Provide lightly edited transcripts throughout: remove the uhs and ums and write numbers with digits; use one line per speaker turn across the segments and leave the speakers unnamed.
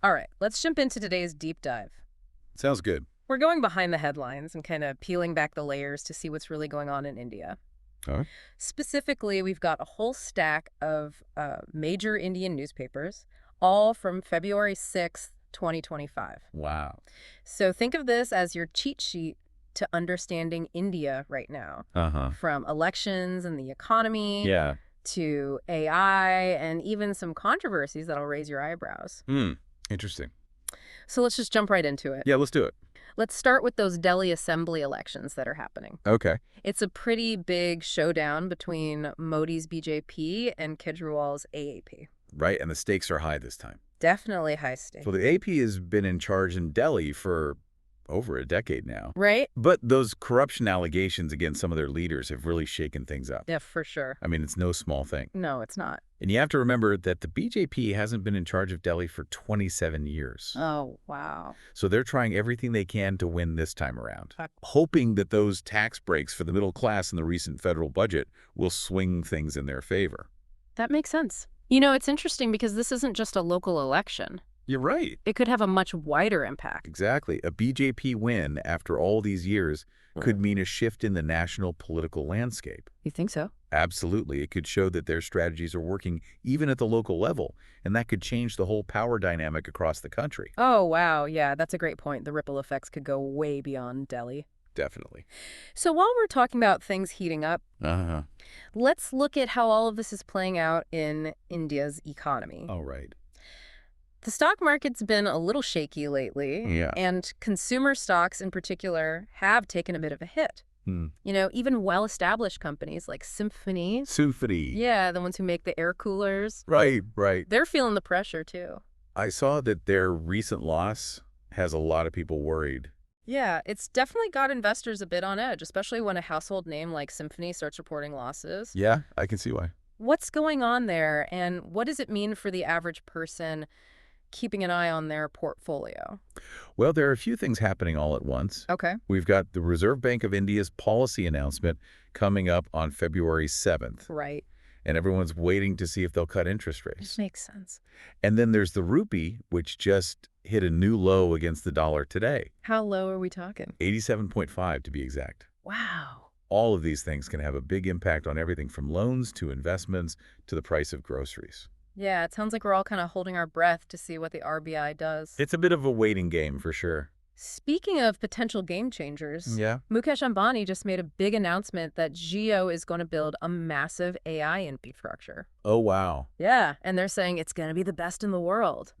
All right, let's jump into today's deep dive.
Sounds good.
We're going behind the headlines and kind of peeling back the layers to see what's really going on in India.
All right.
Specifically, we've got a whole stack of major Indian newspapers, all from February 6th, 2025.
Wow.
So think of this as your cheat sheet to understanding India right now,
Uh-huh.
from elections and the economy
Yeah.
to AI and even some controversies that'll raise your eyebrows.
Interesting.
So let's just jump right into it.
Yeah, let's do it.
Let's start with those Delhi Assembly elections that are happening.
Okay.
It's a pretty big showdown between Modi's BJP and Kejriwal's AAP.
Right, and the stakes are high this time.
Definitely high stakes.
So the AP has been in charge in Delhi for over a decade now.
Right?
But those corruption allegations against some of their leaders have really shaken things up.
Yeah, for sure.
I mean, it's no small thing.
No, it's not.
And you have to remember that the BJP hasn't been in charge of Delhi for 27 years.
Oh, wow.
So they're trying everything they can to win this time around, hoping that those tax breaks for the middle class in the recent federal budget will swing things in their favor.
That makes sense. You know, it's interesting because this isn't just a local election.
You're right.
It could have a much wider impact.
Exactly. A BJP win after all these years could mean a shift in the national political landscape.
You think so?
Absolutely. It could show that their strategies are working even at the local level, and that could change the whole power dynamic across the country.
Oh, wow. Yeah, that's a great point. The ripple effects could go way beyond Delhi.
Definitely.
So while we're talking about things heating up,
Uh-huh.
let's look at how all of this is playing out in India's economy.
All right.
The stock market's been a little shaky lately,
Yeah.
and consumer stocks in particular have taken a bit of a hit. You know, even well-established companies like Symphony,
Symphony.
yeah, the ones who make the air coolers,
Right, right.
they're feeling the pressure too.
I saw that their recent loss has a lot of people worried.
Yeah, it's definitely got investors a bit on edge, especially when a household name like Symphony starts reporting losses.
Yeah, I can see why.
What's going on there, and what does it mean for the average person keeping an eye on their portfolio?
Well, there are a few things happening all at once.
Okay.
We've got the Reserve Bank of India's policy announcement coming up on February 7th,
Right.
and everyone's waiting to see if they'll cut interest
This
rates.
makes sense.
And then there's the rupee, which just hit a new low against the dollar today,
How low are we talking?
87.5 to be exact.
Wow.
All of these things can have a big impact on everything from loans to investments to the price of groceries.
Yeah, it sounds like we're all kind of holding our breath to see what the RBI does.
It's a bit of a waiting game for sure.
Speaking of potential game changers,
Yeah.
Mukesh Ambani just made a big announcement that Jio is going to build a massive AI infrastructure.
Oh, wow.
Yeah, and they're saying it's going to be the best in the world.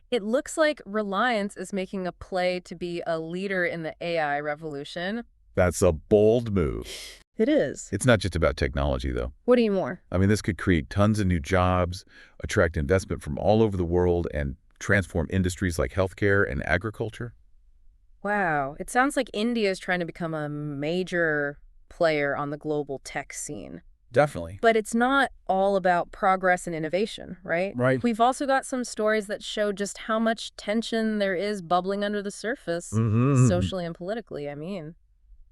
It looks like Reliance is making a play to be a leader in the AI revolution.
That's a bold move.
It is.
It's not just about technology, though.
What do you more?
I mean, this could create tons of new jobs, attract investment from all over the world, and transform industries like healthcare and agriculture.
Wow, it sounds like India is trying to become a major player on the global tech scene.
Definitely.
But it's not all about progress and innovation, right?
Right.
We've also got some stories that show just how much tension there is bubbling under the surface, socially and politically, I mean.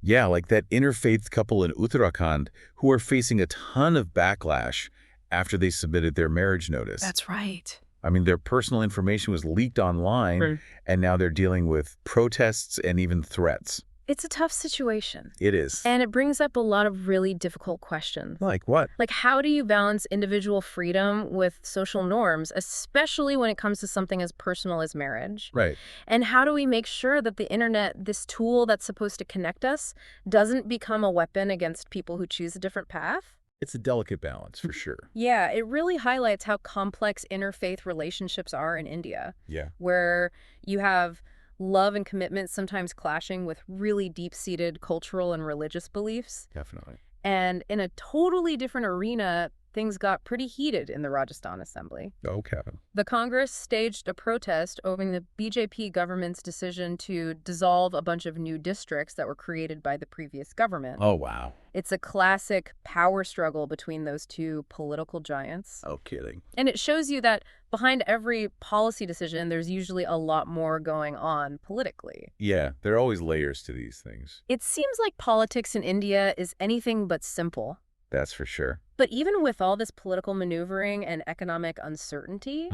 Yeah, like that interfaith couple in Uttarakhand who are facing a ton of backlash after they submitted their marriage notice.
That's right.
I mean, their personal information was leaked online,
Right.
and now they're dealing with protests and even threats.
It's a tough situation.
It is.
And it brings up a lot of really difficult questions.
Like what?
Like, how do you balance individual freedom with social norms, especially when it comes to something as personal as marriage?
Right.
And how do we make sure that the internet, this tool that's supposed to connect us, doesn't become a weapon against people who choose a different path?
It's a delicate balance, for sure.
Yeah, it really highlights how complex interfaith relationships are in India,
Yeah.
where you have love and commitment sometimes clashing with really deep-seated cultural and religious beliefs.
Definitely.
And in a totally different arena, things got pretty heated in the Rajasthan Assembly.
Oh, Kevin.
The Congress staged a protest over the BJP government's decision to dissolve a bunch of new districts that were created by the previous government.
Oh, wow.
It's a classic power struggle between those two political giants.
Oh, kidding.
And it shows you that behind every policy decision, there's usually a lot more going on politically.
Yeah, there are always layers to these things.
It seems like politics in India is anything but simple.
That's for sure.
But even with all this political maneuvering and economic uncertainty,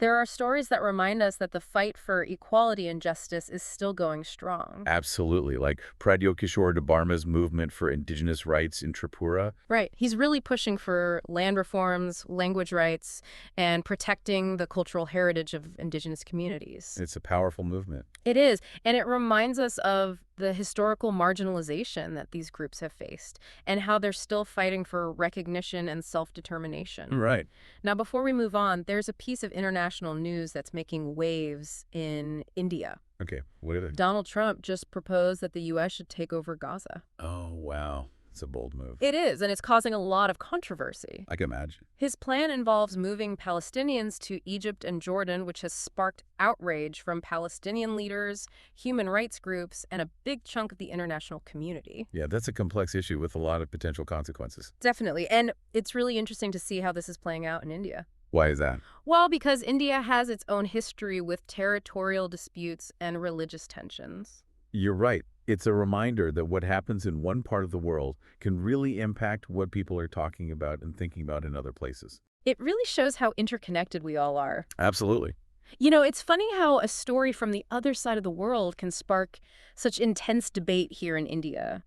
There are stories that remind us that the fight for equality and justice is still going strong.
Absolutely. Like Pradyot Kishore Barma's movement for indigenous rights in Tripura.
Right. He's really pushing for land reforms, language rights, and protecting the cultural heritage of indigenous communities.
It's a powerful movement.
It is, and it reminds us of the historical marginalization that these groups have faced and how they're still fighting for recognition and self-determination.
Right.
Now, before we move on, there's a piece of international news that's making waves in India.
Okay, what is it?
Donald Trump just proposed that the U.S. should take over Gaza.
Oh, wow. It's a bold move.
It is, and it's causing a lot of controversy.
I can imagine.
His plan involves moving Palestinians to Egypt and Jordan, which has sparked outrage from Palestinian leaders, human rights groups, and a big chunk of the international community.
Yeah, that's a complex issue with a lot of potential consequences.
Definitely, and it's really interesting to see how this is playing out in India.
Why is that?
Well, because India has its own history with territorial disputes and religious tensions.
You're right. It's a reminder that what happens in one part of the world can really impact what people are talking about and thinking about in other places.
It really shows how interconnected we all are.
Absolutely.
You know, it's funny how a story from the other side of the world can spark such intense debate here in India.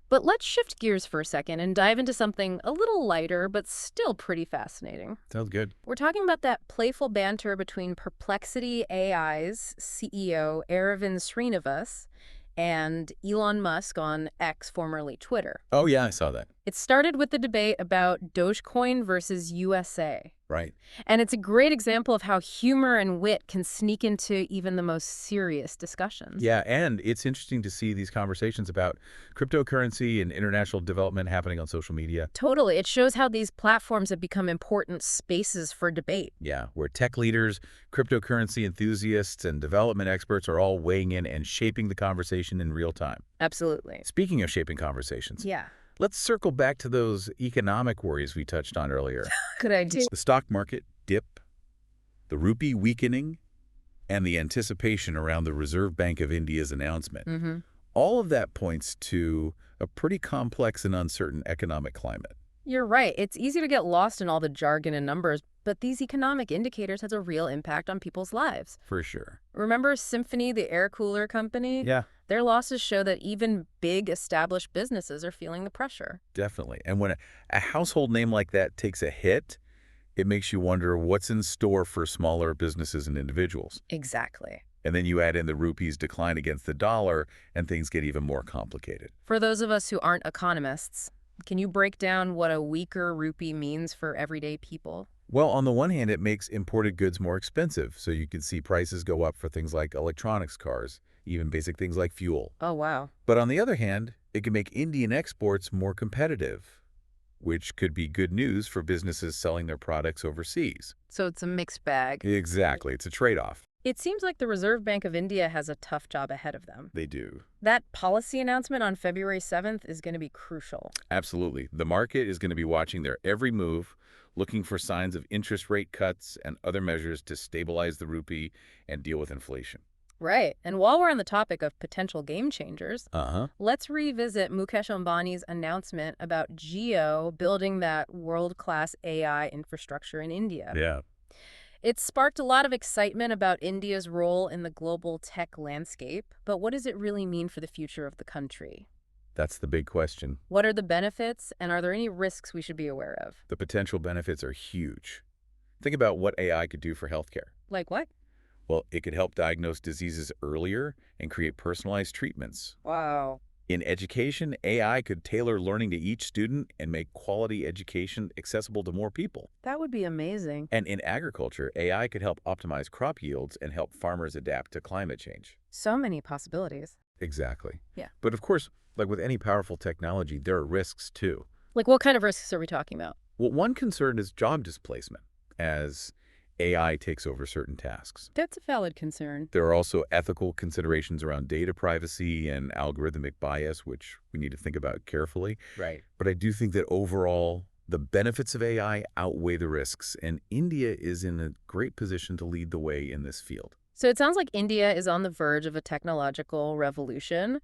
But let's shift gears for a second and dive into something a little lighter, but still pretty fascinating.
Sounds good.
We're talking about that playful banter between Perplexity AI's CEO Aravind Srinivas and Elon Musk on X, formerly Twitter.
Oh, yeah, I saw that.
It started with the debate about Dogecoin versus USA.
Right.
And it's a great example of how humor and wit can sneak into even the most serious discussions.
Yeah, and it's interesting to see these conversations about cryptocurrency and international development happening on social media.
Totally. It shows how these platforms have become important spaces for debate.
Yeah, where tech leaders, cryptocurrency enthusiasts, and development experts are all weighing in and shaping the conversation in real time.
Absolutely.
Speaking of shaping conversations,
Yeah.
let's circle back to those economic worries we touched on earlier.
Good idea.
The stock market dip, the rupee weakening, and the anticipation around the Reserve Bank of India's announcement. All of that points to a pretty complex and uncertain economic climate.
You're right. It's easy to get lost in all the jargon and numbers, but these economic indicators has a real impact on people's lives.
For sure.
Remember Symphony, the air cooler company?
Yeah.
Their losses show that even big established businesses are feeling the pressure.
Definitely. And when a household name like that takes a hit, it makes you wonder what's in store for smaller businesses and individuals.
Exactly.
And then you add in the rupee's decline against the dollar, and things get even more complicated.
For those of us who aren't economists, can you break down what a weaker rupee means for everyday people?
Well, on the one hand, it makes imported goods more expensive, so you can see prices go up for things like electronics cars, even basic things like fuel.
Oh, wow.
But on the other hand, it can make Indian exports more competitive, which could be good news for businesses selling their products overseas.
So it's a mixed bag.
Exactly. It's a trade-off.
It seems like the Reserve Bank of India has a tough job ahead of them.
They do.
That policy announcement on February 7th is going to be crucial.
Absolutely. The market is going to be watching their every move, looking for signs of interest rate cuts and other measures to stabilize the rupee and deal with inflation.
Right. And while we're on the topic of potential game changers,
Uh-huh.
let's revisit Mukesh Ambani's announcement about Jio building that world-class AI infrastructure in India.
Yeah.
It sparked a lot of excitement about India's role in the global tech landscape, but what does it really mean for the future of the country?
That's the big question.
What are the benefits, and are there any risks we should be aware of?
The potential benefits are huge. Think about what AI could do for healthcare.
Like what?
Well, it could help diagnose diseases earlier and create personalized treatments.
Wow.
In education, AI could tailor learning to each student and make quality education accessible to more people.
That would be amazing.
And in agriculture, AI could help optimize crop yields and help farmers adapt to climate change.
So many possibilities.
Exactly.
Yeah.
But of course, like with any powerful technology, there are risks too.
Like what kind of risks are we talking about?
Well, one concern is job displacement as AI takes over certain tasks.
That's a valid concern.
There are also ethical considerations around data privacy and algorithmic bias, which we need to think about carefully.
Right.
But I do think that overall, the benefits of AI outweigh the risks, and India is in a great position to lead the way in this field.
So it sounds like India is on the verge of a technological revolution.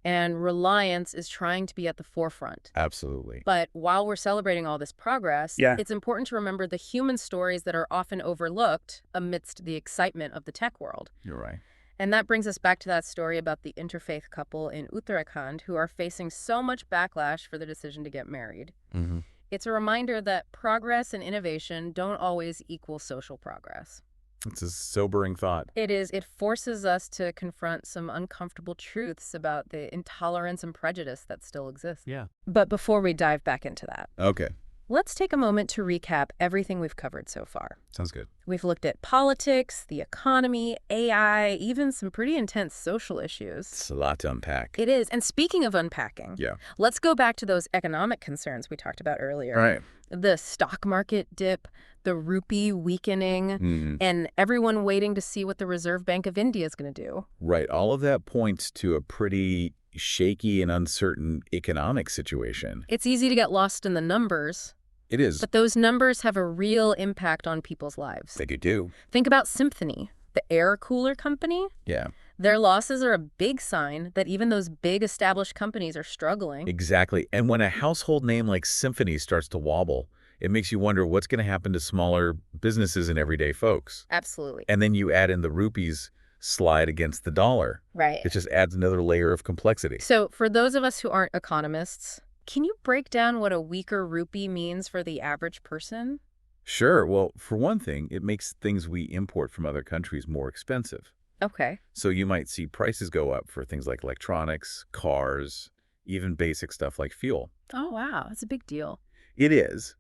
And Reliance is trying to be at the forefront.
Absolutely.
But while we're celebrating all this progress, it's important to remember the human stories that are often overlooked amidst the excitement of the tech world.
You're right.
And that brings us back to that story about the interfaith couple in Uttarakhand who are facing so much backlash for the decision to get married.
Mm-hmm.
It's a reminder that progress and innovation don't always equal social progress.
It's a sobering thought.
It is. It forces us to confront some uncomfortable truths about the intolerance and prejudice that still exists.
Yeah.
But before we dive back into that,
Okay.
let's take a moment to recap everything we've covered so far.
Sounds good.
We've looked at politics, the economy, AI, even some pretty intense social issues.
It's a lot to unpack.
It is. And speaking of unpacking, let's go back to those economic concerns we talked about earlier.
Right.
The stock market dip, the rupee weakening, and everyone waiting to see what the Reserve Bank of India is going to do.
Right. All of that points to a pretty shaky and uncertain economic situation.
It's easy to get lost in the numbers.
It is.
But those numbers have a real impact on people's lives.
They do.
Think about Symphony, the air cooler company.
Yeah.
Their losses are a big sign that even those big established companies are struggling.
Exactly. And when a household name like Symphony starts to wobble, it makes you wonder what's going to happen to smaller businesses and everyday folks.
Absolutely.
And then you add in the rupees slide against the dollar.
Right.
It just adds another layer of complexity.
So for those of us who aren't economists, can you break down what a weaker rupee means for the average person?
Sure. Well, for one thing, it makes things we import from other countries more expensive.
Okay.
So you might see prices go up for things like electronics, cars, even basic stuff like fuel.
Oh, wow. That's a big deal.
It is.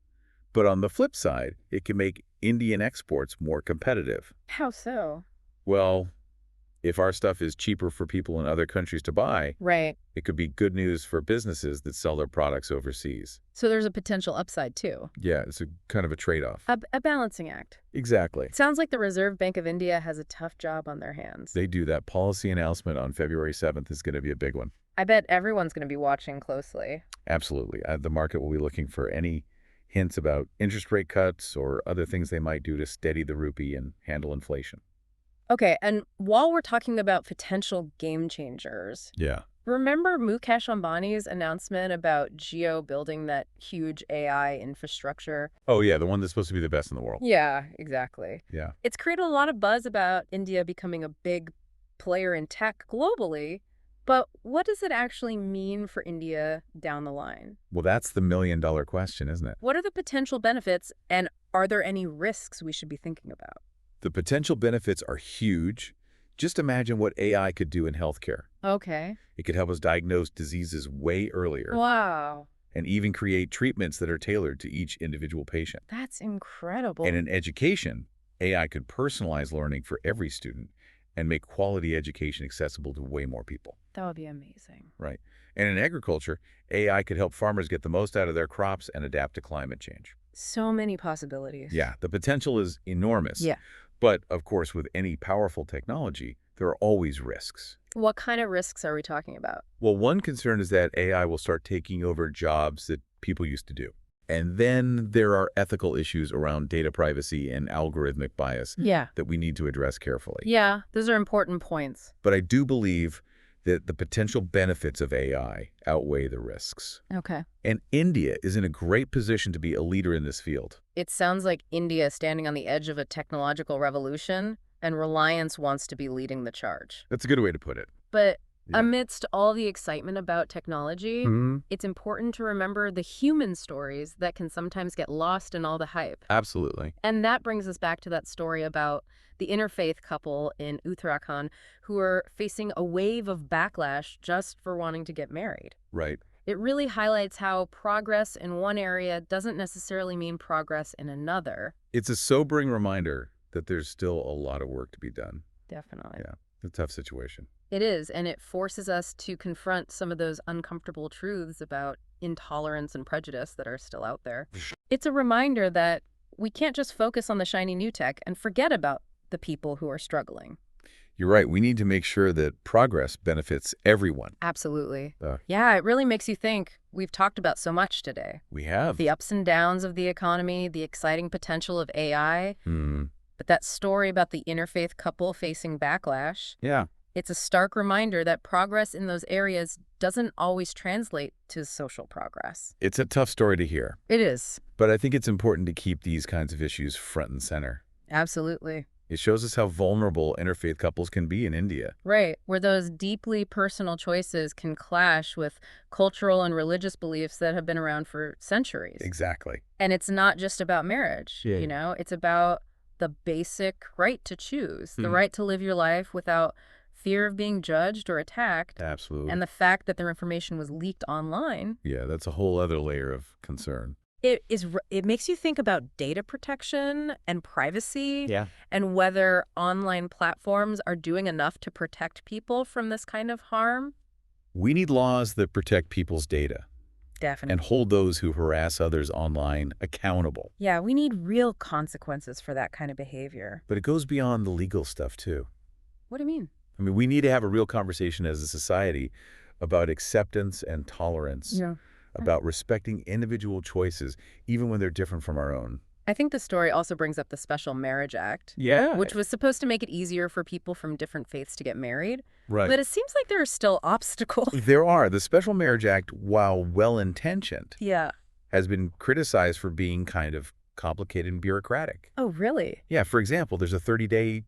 But on the flip side, it can make Indian exports more competitive.
How so?
Well, if our stuff is cheaper for people in other countries to buy,
Right.
it could be good news for businesses that sell their products overseas.
So there's a potential upside, too.
Yeah, it's a kind of a trade-off.
A balancing act.
Exactly.
It sounds like the Reserve Bank of India has a tough job on their hands.
They do. That policy announcement on February 7th is going to be a big one.
I bet everyone's going to be watching closely.
Absolutely. The market will be looking for any hints about interest rate cuts or other things they might do to steady the rupee and handle inflation.
Okay, and while we're talking about potential game changers, remember Mukesh Ambani's announcement about Jio building that huge AI infrastructure?
Oh, yeah, the one that's supposed to be the best in the world.
Yeah, exactly.
Yeah.
It's created a lot of buzz about India becoming a big player in tech globally, but what does it actually mean for India down the line?
Well, that's the million-dollar question, isn't it?
What are the potential benefits, and are there any risks we should be thinking about?
The potential benefits are huge. Just imagine what AI could do in healthcare.
Okay.
It could help us diagnose diseases way earlier.
Wow.
And even create treatments that are tailored to each individual patient.
That's incredible.
And in education, AI could personalize learning for every student and make quality education accessible to way more people.
That would be amazing.
Right. And in agriculture, AI could help farmers get the most out of their crops and adapt to climate change.
So many possibilities.
Yeah, the potential is enormous.
Yeah.
But, of course, with any powerful technology, there are always risks.
What kind of risks are we talking about?
Well, one concern is that AI will start taking over jobs that people used to do. And then there are ethical issues around data privacy and algorithmic bias that we need to address carefully.
Yeah, those are important points.
But I do believe that the potential benefits of AI outweigh the risks.
Okay.
And India is in a great position to be a leader in this field.
It sounds like India is standing on the edge of a technological revolution, and Reliance wants to be leading the charge.
That's a good way to put it.
But amidst all the excitement about technology, it's important to remember the human stories that can sometimes get lost in all the hype.
Absolutely.
And that brings us back to that story about the interfaith couple in Uttarakhand who are facing a wave of backlash just for wanting to get married.
Right.
It really highlights how progress in one area doesn't necessarily mean progress in another.
It's a sobering reminder that there's still a lot of work to be done.
Definitely.
Yeah, it's a tough situation.
It is, and it forces us to confront some of those uncomfortable truths about intolerance and prejudice that are still out there. It's a reminder that we can't just focus on the shiny new tech and forget about the people who are struggling.
You're right. We need to make sure that progress benefits everyone.
Absolutely. Yeah, it really makes you think. We've talked about so much today.
We have.
The ups and downs of the economy, the exciting potential of AI. But that story about the interfaith couple facing backlash.
Yeah.
It's a stark reminder that progress in those areas doesn't always translate to social progress.
It's a tough story to hear,
It is.
but I think it's important to keep these kinds of issues front and center.
Absolutely.
It shows us how vulnerable interfaith couples can be in India.
Right, where those deeply personal choices can clash with cultural and religious beliefs that have been around for centuries.
Exactly.
And it's not just about marriage,
Yeah.
you know? It's about the basic right to choose, the right to live your life without fear of being judged or attacked,
Absolutely.
and the fact that their information was leaked online.
Yeah, that's a whole other layer of concern.
It makes you think about data protection and privacy.
Yeah.
And whether online platforms are doing enough to protect people from this kind of harm.
We need laws that protect people's data
Definitely.
and hold those who harass others online accountable.
Yeah, we need real consequences for that kind of behavior.
But it goes beyond the legal stuff, too.
What do you mean?
I mean, we need to have a real conversation as a society about acceptance and tolerance, about respecting individual choices, even when they're different from our own.
I think the story also brings up the Special Marriage Act,
Yeah.
which was supposed to make it easier for people from different faiths to get married.
Right.
But it seems like there are still obstacles.
There are. The Special Marriage Act, while well-intentioned,
Yeah.
has been criticized for being kind of complicated and bureaucratic.
Oh, really?
Yeah, for example, there's a 30-day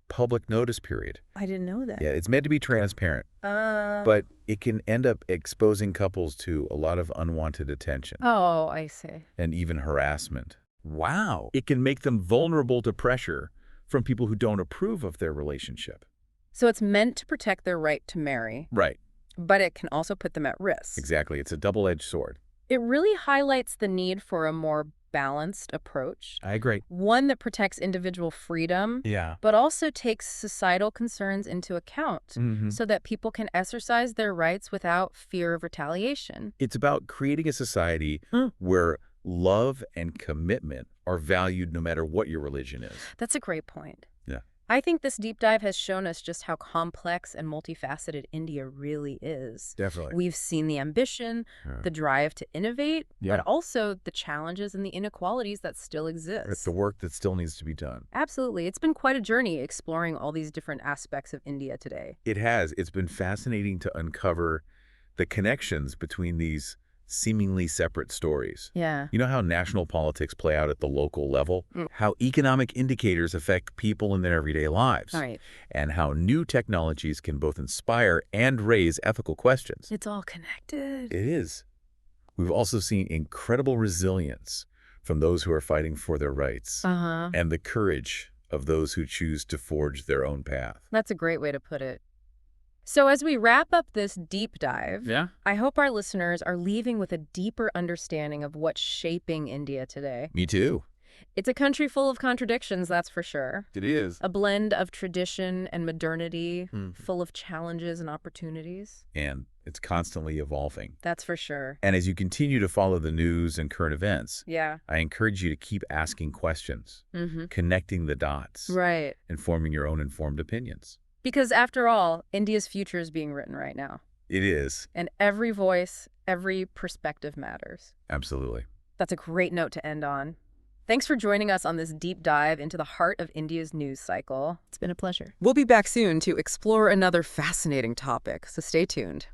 public notice period.
I didn't know that.
Yeah, it's meant to be transparent, but it can end up exposing couples to a lot of unwanted attention
Oh, I see.
and even harassment. Wow. It can make them vulnerable to pressure from people who don't approve of their relationship.
So it's meant to protect their right to marry,
Right.
but it can also put them at risk.
Exactly. It's a double-edged sword.
It really highlights the need for a more balanced approach,
I agree.
one that protects individual freedom,
Yeah.
but also takes societal concerns into account
Mm-hmm.
so that people can exercise their rights without fear of retaliation.
It's about creating a society where love and commitment are valued no matter what your religion is.
That's a great point.
Yeah.
I think this deep dive has shown us just how complex and multifaceted India really is.
Definitely.
We've seen the ambition, the drive to innovate,
Yeah.
but also the challenges and the inequalities that still exist.
It's the work that still needs to be done.
Absolutely. It's been quite a journey exploring all these different aspects of India today.
It has. It's been fascinating to uncover the connections between these seemingly separate stories.
Yeah.
You know how national politics play out at the local level? How economic indicators affect people in their everyday lives?
Right.
And how new technologies can both inspire and raise ethical questions.
It's all connected.
It is. We've also seen incredible resilience from those who are fighting for their rights and the courage of those who choose to forge their own path.
That's a great way to put it. So as we wrap up this deep dive, I hope our listeners are leaving with a deeper understanding of what's shaping India today.
Me too.
It's a country full of contradictions, that's for sure.
It is.
A blend of tradition and modernity, full of challenges and opportunities.
And it's constantly evolving.
That's for sure.
And as you continue to follow the news and current events,
Yeah.
I encourage you to keep asking questions, connecting the dots,
Right.
and forming your own informed opinions.
Because after all, India's future is being written right now.
It is.
And every voice, every perspective matters.
Absolutely.
That's a great note to end on. Thanks for joining us on this deep dive into the heart of India's news cycle. It's been a pleasure. We'll be back soon to explore another fascinating topic, so stay tuned.